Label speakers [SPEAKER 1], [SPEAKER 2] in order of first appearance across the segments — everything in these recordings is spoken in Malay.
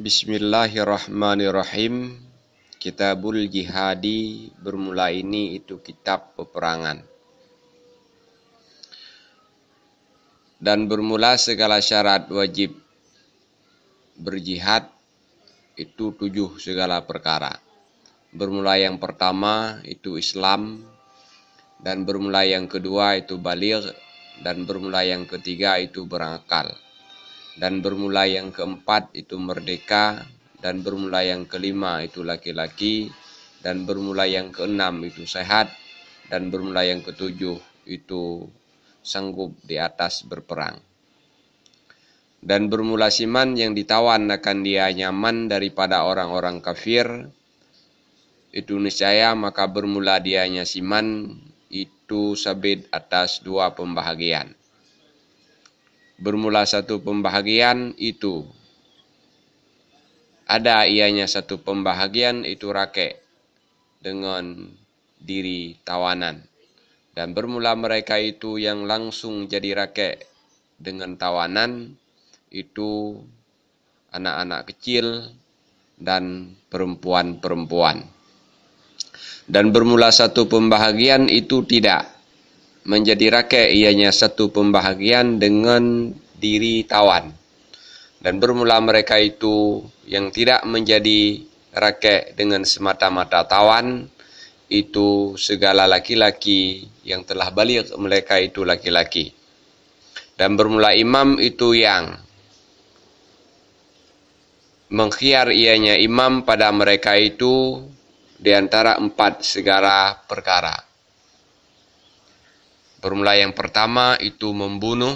[SPEAKER 1] Bismillahirrahmanirrahim. Kitabul Jihadi, bermula ini itu kitab peperangan. Dan bermula segala syarat wajib berjihad itu 7 segala perkara. Bermula yang pertama itu Islam, dan bermula yang kedua itu baligh, dan bermula yang ketiga itu berakal, dan bermula yang keempat itu merdeka, dan bermula yang kelima itu laki-laki, dan bermula yang keenam itu sehat, dan bermula yang ketujuh itu sanggup di atas berperang. Dan bermula siman yang ditawan akan dia nyaman daripada orang-orang kafir, itu niscaya maka bermula dianya siman itu sabit atas 2 pembahagian. Bermula 1 pembahagian itu ada ianya 1 pembahagian itu rakek dengan diri tawanan. Dan bermula mereka itu yang langsung jadi rakek dengan tawanan itu anak-anak kecil dan perempuan-perempuan. Dan bermula 1 pembahagian itu tidak menjadi rakek ianya 1 pembahagian dengan diri tawan. Dan bermula mereka itu yang tidak menjadi rakek dengan semata-mata tawan, itu segala laki-laki yang telah baligh, mereka itu laki-laki. Dan bermula imam itu yang mengkhiar ianya imam pada mereka itu di antara 4 segala perkara. Bermula yang pertama itu membunuh,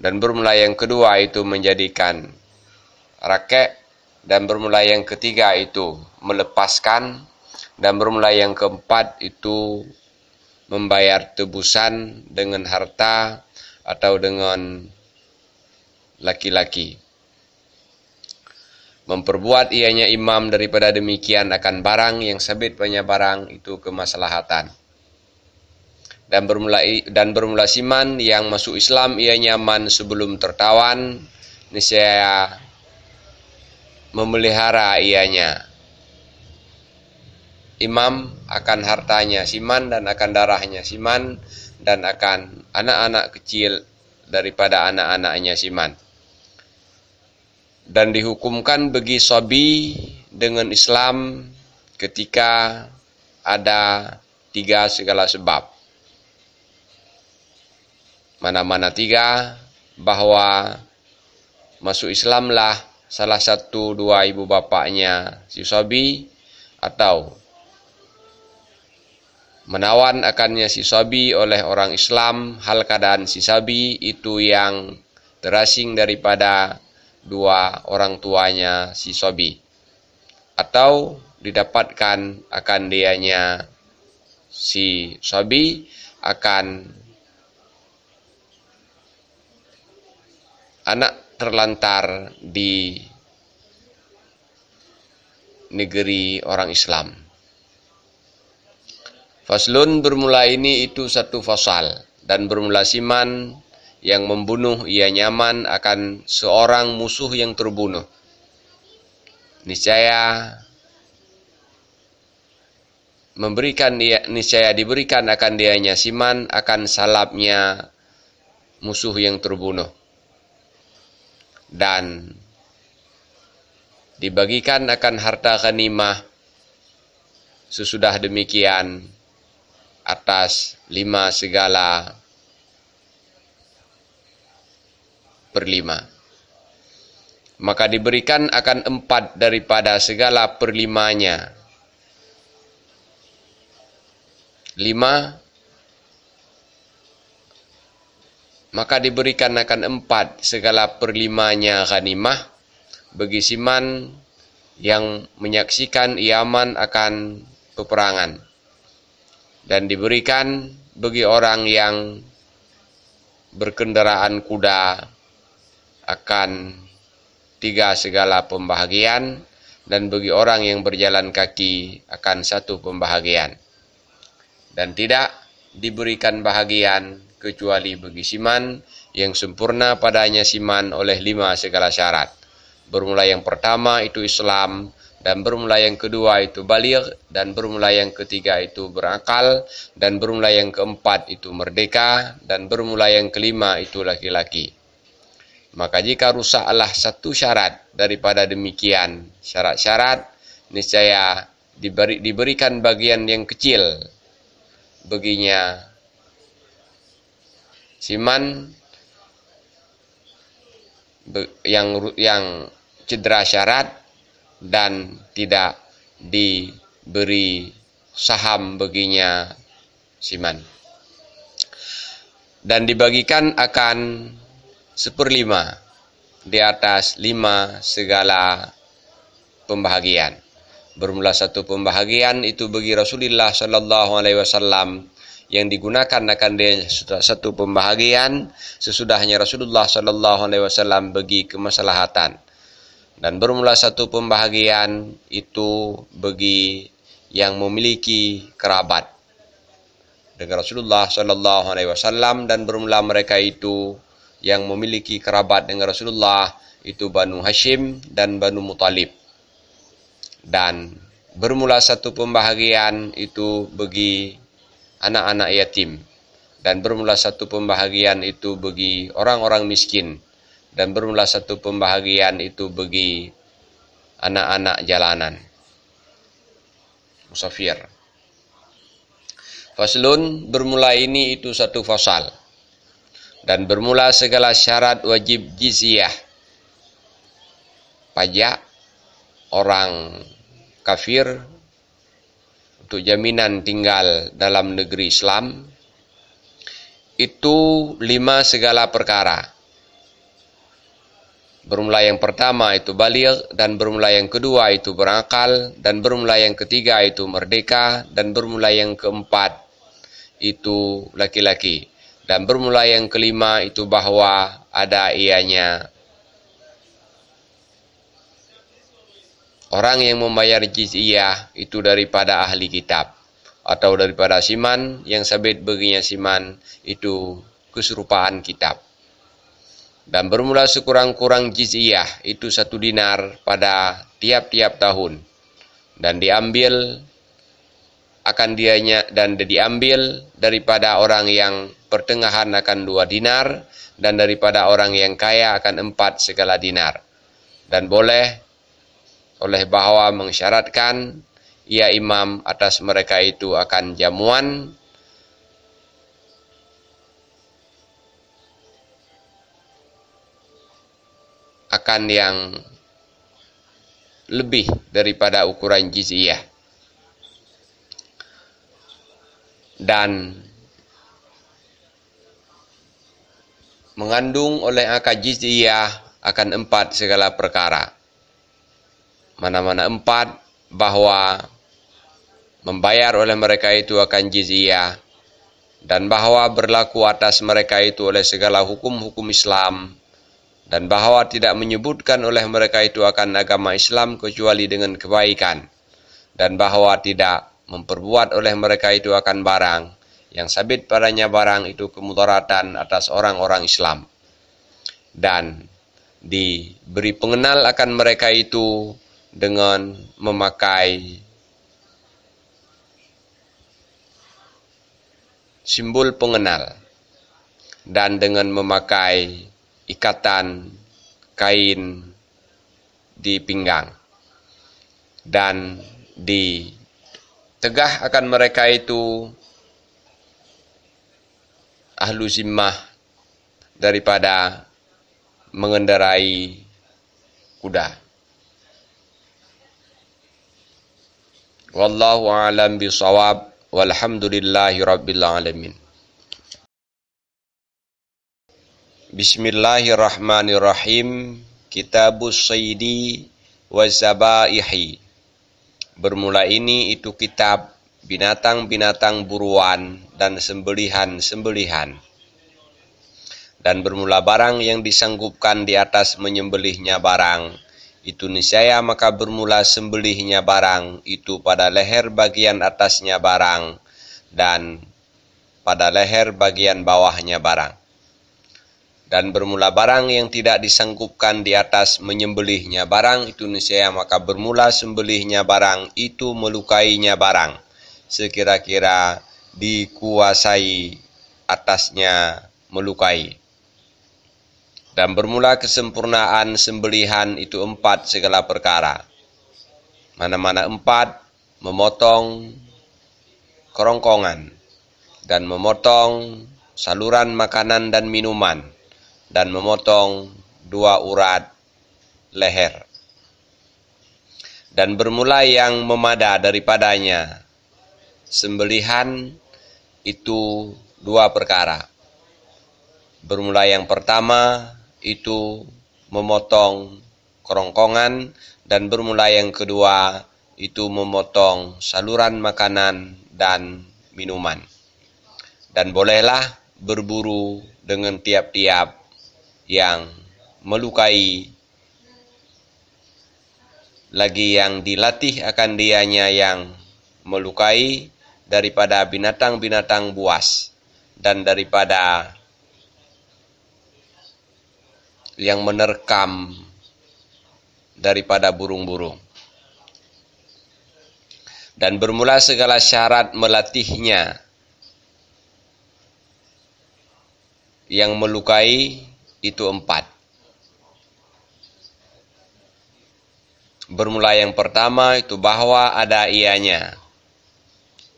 [SPEAKER 1] dan bermula yang kedua itu menjadikan rakek, dan bermula yang ketiga itu melepaskan, dan bermula yang keempat itu membayar tebusan dengan harta atau dengan laki-laki. Memperbuat ianya imam daripada demikian akan barang yang sabit banyak barang itu kemaslahatan. Dan bermula siman yang masuk Islam ia nyaman sebelum tertawan, niscaya memelihara ianya imam akan hartanya siman, dan akan darahnya siman, dan akan anak-anak kecil daripada anak-anaknya siman. Dan dihukumkan bagi sabi dengan Islam ketika ada 3 segala sebab. Mana-mana 3, bahwa masuk Islamlah salah 1, 2 ibu bapaknya si sabi, atau menawan akannya si sabi oleh orang Islam hal keadaan si sabi itu yang terasing daripada 2 orang tuanya si sabi, atau didapatkan akan dianya si sabi akan anak terlantar di negeri orang Islam. Faslun, bermula ini itu 1 fasal. Dan bermula siman yang membunuh ia nyaman akan seorang musuh yang terbunuh, niscaya diberikan akan dianya siman akan salabnya musuh yang terbunuh, dan dibagikan akan harta ghanimah sesudah demikian atas 5 segala per 5. Maka diberikan akan 4 daripada segala per 5-nya. 5 maka diberikan akan 4 segala per 5-nya ghanimah bagi siman yang menyaksikan iaman akan peperangan, dan diberikan bagi orang yang berkendaraan kuda akan 3 segala pembahagian, dan bagi orang yang berjalan kaki akan 1 pembahagian. Dan tidak diberikan bahagian kecuali bagi siman yang sempurna padanya siman oleh 5 segala syarat. Bermula yang pertama itu Islam, dan bermula yang kedua itu baligh, dan bermula yang ketiga itu berakal, dan bermula yang keempat itu merdeka, dan bermula yang kelima itu laki-laki. Maka jika rusaklah satu syarat daripada demikian syarat-syarat, niscaya diberikan bagian yang kecil baginya siman yang cedera syarat, dan tidak diberi saham baginya siman. Dan dibagikan akan 1/5 di atas 5 segala pembahagian. Bermula satu pembahagian itu bagi Rasulullah sallallahu alaihi wasallam, yang digunakan akan dia satu pembahagian sesudahnya Rasulullah sallallahu alaihi wasallam bagi kemaslahatan. Dan bermula satu pembahagian itu bagi yang memiliki kerabat dengan Rasulullah sallallahu alaihi wasallam, dan bermula mereka itu yang memiliki kerabat dengan Rasulullah itu Banu Hashim dan Banu Muthalib. Dan bermula satu pembahagian itu bagi anak-anak yatim, dan bermula satu pembahagian itu bagi orang-orang miskin, dan bermula satu pembahagian itu bagi anak-anak jalanan, musafir. Faslun, bermula ini itu satu fasal, dan bermula segala syarat wajib jizyah, pajak orang kafir untuk jaminan tinggal dalam negeri Islam, itu 5 segala perkara. Bermula yang pertama itu baligh, dan bermula yang kedua itu berakal, dan bermula yang ketiga itu merdeka, dan bermula yang keempat itu laki-laki, dan bermula yang kelima itu bahwa ada ianya orang yang membayar jizyah itu daripada ahli kitab atau daripada siman yang sabit baginya siman itu keserupaan kitab. Dan bermula sekurang-kurang jizyah itu 1 dinar pada tiap-tiap tahun, dan diambil daripada orang yang pertengahan akan 2 dinar, dan daripada orang yang kaya akan 4 segala dinar. Dan boleh oleh bahwa mensyaratkan ia imam atas mereka itu akan jamuan akan yang lebih daripada ukuran jizyah, dan mengandung oleh akad jizyah akan 4 segala perkara. Mana-mana 4, bahwa membayar oleh mereka itu akan jizyah, dan bahwa berlaku atas mereka itu oleh segala hukum-hukum Islam, dan bahwa tidak menyebutkan oleh mereka itu akan agama Islam kecuali dengan kebaikan, dan bahwa tidak memperbuat oleh mereka itu akan barang yang sabit padanya barang itu kemudaratan atas orang-orang Islam, dan diberi pengenal akan mereka itu dengan memakai simbol pengenal, dan dengan memakai ikatan kain di pinggang, dan ditegah akan mereka itu ahlu zimmah daripada mengendarai kuda. Wallahu a'lam bishawab, walhamdulillahi rabbil alamin. Bismillahirrahmanirrahim. Kitabus Sayyidi wa Zabaihi. Bermula ini itu kitab binatang-binatang buruan dan sembelihan-sembelihan. Dan bermula barang yang disanggupkan di atas menyembelihnya barang itu niscaya, maka bermula sembelihnya barang itu pada leher bagian atasnya barang, dan pada leher bagian bawahnya barang. Dan bermula barang yang tidak disanggupkan di atas menyembelihnya barang itu niscaya, maka bermula sembelihnya barang itu melukainya barang, sekira-kira dikuasai atasnya melukai. Dan bermula kesempurnaan sembelihan itu 4 segala perkara. Mana-mana 4, memotong kerongkongan, dan memotong saluran makanan dan minuman, dan memotong 2 urat leher. Dan bermula yang memada daripadanya sembelihan itu 2 perkara. Bermula yang pertama itu memotong kerongkongan, dan bermula yang kedua itu memotong saluran makanan dan minuman. Dan bolehlah berburu dengan tiap-tiap yang melukai, lagi yang dilatih akan dianya yang melukai, daripada binatang-binatang buas, dan daripada yang menerkam daripada burung-burung. Dan bermula segala syarat melatihnya yang melukai itu 4. Bermula yang pertama itu bahwa ada ianya.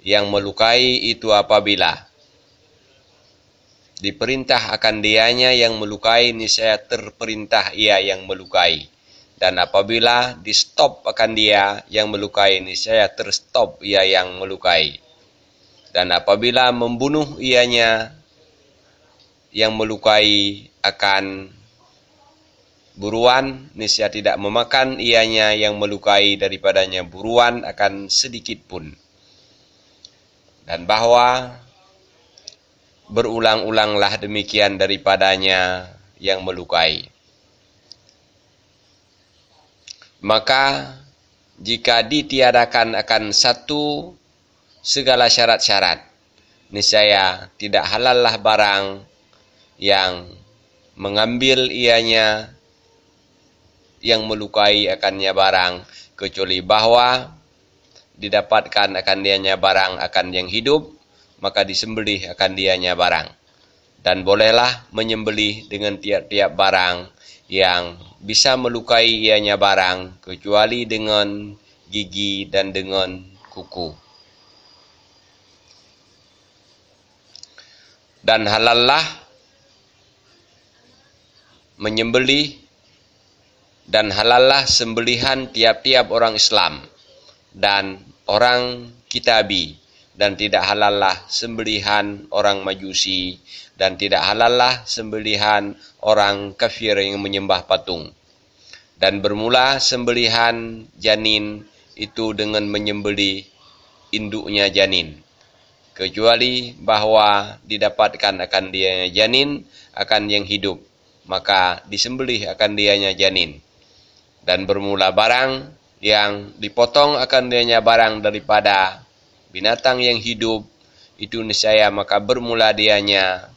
[SPEAKER 1] Yang melukai itu apabila diperintah akan dianya yang melukai, niscaya terperintah ia yang melukai. Dan apabila di stop akan dia yang melukai, niscaya terstop ia yang melukai. Dan apabila membunuh ianya yang melukai akan buruan, niscaya tidak memakan ianya yang melukai daripadanya buruan akan sedikit pun. Dan bahwa berulang-ulanglah demikian daripadanya yang melukai. Maka jika ditiadakan akan satu segala syarat-syarat, niscaya tidak halallah barang yang mengambil ianya yang melukai akannya barang, kecuali bahwa didapatkan akan dianya barang akan yang hidup, maka disembelih akan dianya barang. Dan bolehlah menyembelih dengan tiap-tiap barang yang bisa melukai ianya barang, kecuali dengan gigi dan dengan kuku. Dan halallah menyembelih dan halallah sembelihan tiap-tiap orang Islam dan orang Kitabi, dan tidak halallah sembelihan orang Majusi, dan tidak halallah sembelihan orang kafir yang menyembah patung. Dan bermula sembelihan janin itu dengan menyembelih induknya janin, kecuali bahwa didapatkan akan dianya janin akan yang hidup, maka disembelih akan dianya janin. Dan bermula barang yang dipotong akan dianya barang daripada binatang yang hidup itu niscaya, maka bermula dianya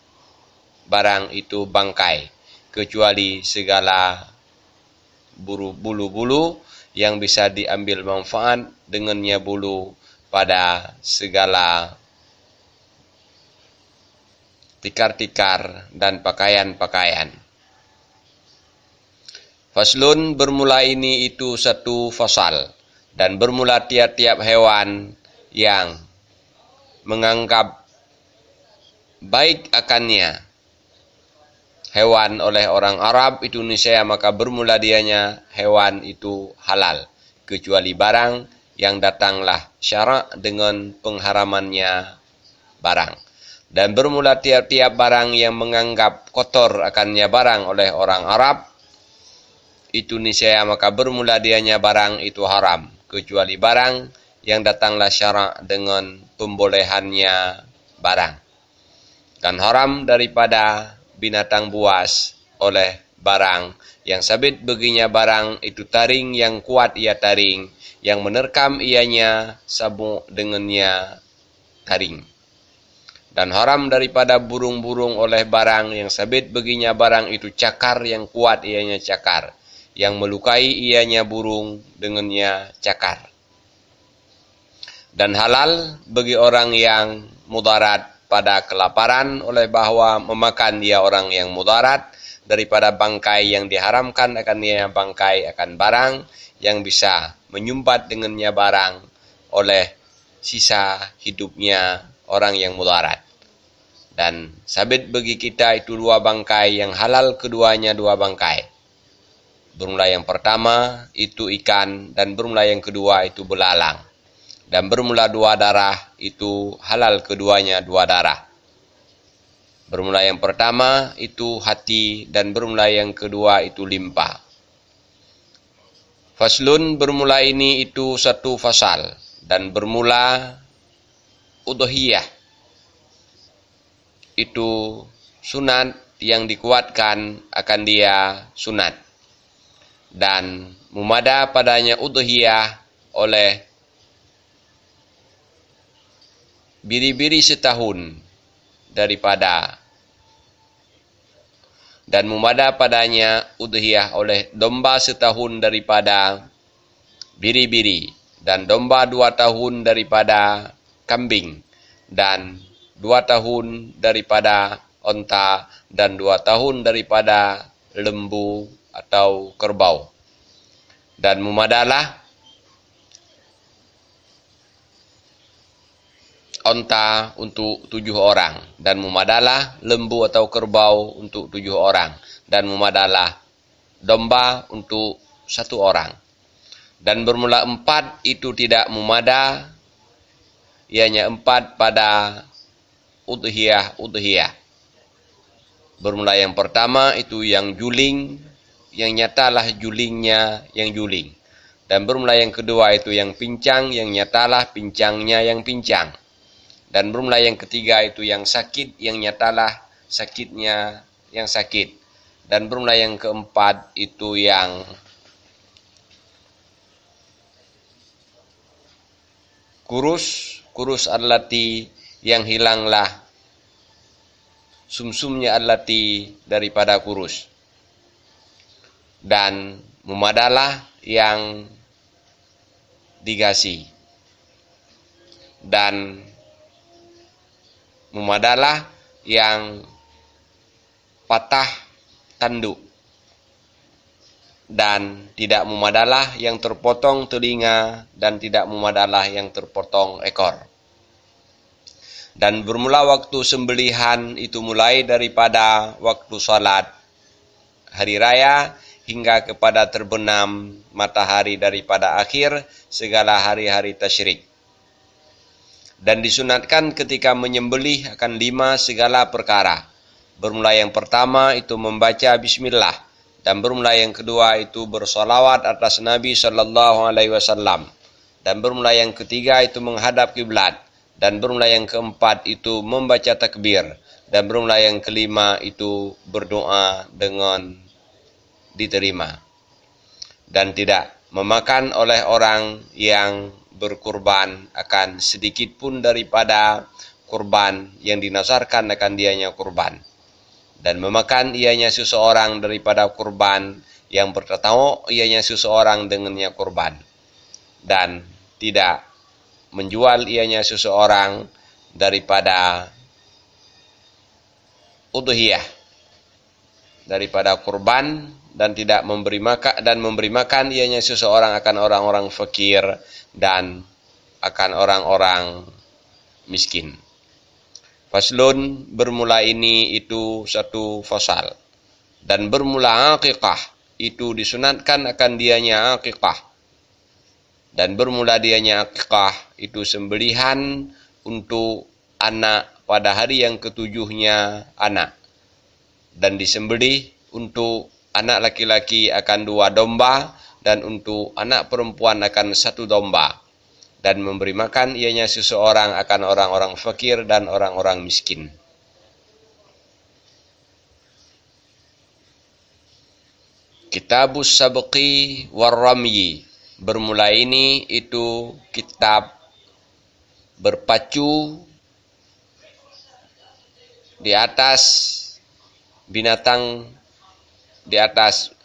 [SPEAKER 1] barang itu bangkai, kecuali segala bulu-bulu yang bisa diambil manfaat dengannya bulu pada segala tikar-tikar dan pakaian-pakaian. Faslun, bermula ini itu satu fasal, dan bermula tiap-tiap hewan yang menganggap baik akannya hewan oleh orang Arab itu niscaya, maka bermula dianya hewan itu halal, kecuali barang yang datanglah syarak dengan pengharamannya barang. Dan bermula tiap-tiap barang yang menganggap kotor akannya barang oleh orang Arab itu niscaya, maka bermula dianya barang itu haram, kecuali barang yang datanglah syarak dengan pembolehannya barang. Dan haram daripada binatang buas oleh barang yang sabit baginya barang itu taring yang kuat ia taring, yang menerkam ianya sabuk dengannya taring. Dan haram daripada burung-burung oleh barang yang sabit baginya barang itu cakar yang kuat ianya cakar, yang melukai ianya burung dengannya cakar. Dan halal bagi orang yang mudarat pada kelaparan oleh bahwa memakan dia orang yang mudarat daripada bangkai yang diharamkan akan dia bangkai akan barang yang bisa menyumbat dengannya barang oleh sisa hidupnya orang yang mudarat. Dan sabit bagi kita itu dua bangkai yang halal keduanya dua bangkai. Bermula yang pertama itu ikan dan bermula yang kedua itu belalang. Dan bermula dua darah itu halal keduanya dua darah. Bermula yang pertama itu hati dan bermula yang kedua itu limpa. Faslun bermula ini itu satu fasal dan bermula udhiyah. Itu sunat yang dikuatkan akan dia sunat. Dan memada padanya udhiyah oleh biri-biri setahun daripada dan memada padanya udhiyah oleh domba setahun daripada biri-biri dan domba 2 tahun daripada kambing dan 2 tahun daripada onta dan 2 tahun daripada lembu atau kerbau. Dan memadalah onta untuk 7 orang dan memadalah lembu atau kerbau untuk 7 orang dan memadalah domba untuk 1 orang. Dan bermula 4 itu tidak memada, ianya 4 pada udhiyah. Bermula yang pertama itu yang juling, yang nyatalah julingnya yang juling. Dan bermula yang kedua itu yang pincang, yang nyatalah pincangnya yang pincang. Dan bermula yang ketiga itu yang sakit, yang nyatalah sakitnya yang sakit. Dan bermula yang keempat itu yang kurus allati yang hilanglah sumsumnya allati daripada kurus. Dan memadalah yang digasi. Dan memadalah yang patah tanduk. Dan tidak memadalah yang terpotong telinga dan tidak memadalah yang terpotong ekor. Dan bermula waktu sembelihan itu mulai daripada waktu salat hari raya hingga kepada terbenam matahari daripada akhir segala hari-hari tasyrik. Dan disunatkan ketika menyembelih akan 5 segala perkara. Bermula yang pertama itu membaca bismillah. Dan bermula yang kedua itu bersolawat atas Nabi SAW. Dan bermula yang ketiga itu menghadap kiblat. Dan bermula yang keempat itu membaca takbir. Dan bermula yang kelima itu berdoa dengan diterima. Dan tidak memakan oleh orang yang berkurban akan sedikit pun daripada kurban yang dinasarkan akan dianya kurban. Dan memakan ianya seseorang daripada kurban yang bertamu ianya seseorang dengannya kurban. Dan tidak menjual ianya seseorang daripada udhiyah, daripada kurban, dan tidak memberi makan ianya seseorang akan orang-orang fakir dan akan orang-orang miskin. Faslun bermula ini itu satu fasal. Dan bermula aqiqah itu disunatkan akan dianya aqiqah. Dan bermula dianya aqiqah itu sembelihan untuk anak pada hari yang ketujuhnya anak. Dan disembelih untuk anak laki-laki akan 2 domba dan untuk anak perempuan akan 1 domba. Dan memberi makan ianya seseorang akan orang-orang fakir dan orang-orang miskin. Kitabus sabqi warramyi. Bermula ini itu kitab berpacu di atas binatang, di atas